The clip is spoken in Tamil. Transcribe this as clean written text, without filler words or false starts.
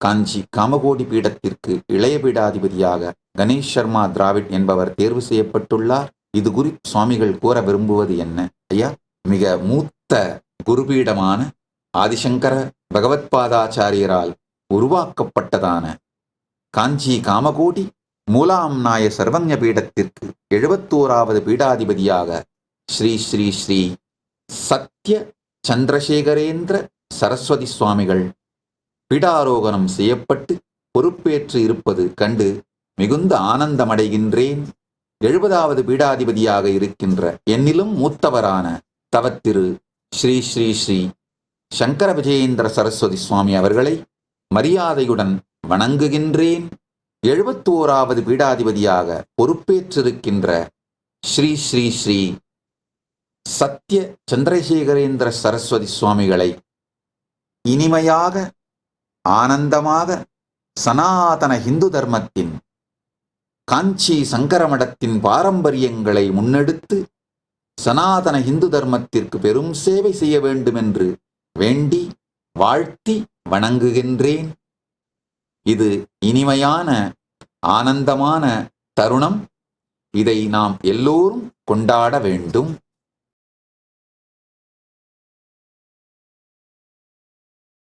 காஞ்சி காமகோடி பீடத்திற்கு இளைய பீடாதிபதியாக கணேஷ் சர்மா திராவிட் என்பவர் தேர்வு செய்யப்பட்டுள்ளார். இது குறித்து சுவாமிகள் கூற விரும்புவது என்ன? ஐயா, மிக மூத்த குருபீடமான ஆதிசங்கர பகவத்பாதாச்சாரியரால் உருவாக்கப்பட்டதான காஞ்சி காமகோடி மூலாம்நாய சர்வஞ பீடத்திற்கு 71வது பீடாதிபதியாக ஸ்ரீ ஸ்ரீ ஸ்ரீ சத்ய சந்திரசேகரேந்திர சரஸ்வதி சுவாமிகள் பீடாரோகணம் செய்யப்பட்டு பொறுப்பேற்று இருப்பது கண்டு மிகுந்த ஆனந்தமடைகின்றேன். 70வது பீடாதிபதியாக இருக்கின்ற என்னிலும் மூத்தவரான தவத்திரு ஸ்ரீ ஸ்ரீ ஸ்ரீ சங்கர விஜயேந்திர சரஸ்வதி சுவாமி அவர்களை மரியாதையுடன் வணங்குகின்றேன். 71வது பீடாதிபதியாக பொறுப்பேற்றிருக்கின்ற ஸ்ரீ ஸ்ரீ ஸ்ரீ சத்ய சந்திரசேகரேந்திர சரஸ்வதி சுவாமிகளை இனிமையாக ஆனந்தமாக சனாதன இந்து தர்மத்தின் காஞ்சி சங்கரமடத்தின் பாரம்பரியங்களை முன்னெடுத்து சனாதன இந்து தர்மத்திற்கு பெரும் சேவை செய்ய வேண்டுமென்று வேண்டி வாழ்த்தி வணங்குகின்றேன். இது இனிமையான ஆனந்தமான தருணம். இதை நாம் எல்லோரும் கொண்டாட வேண்டும்.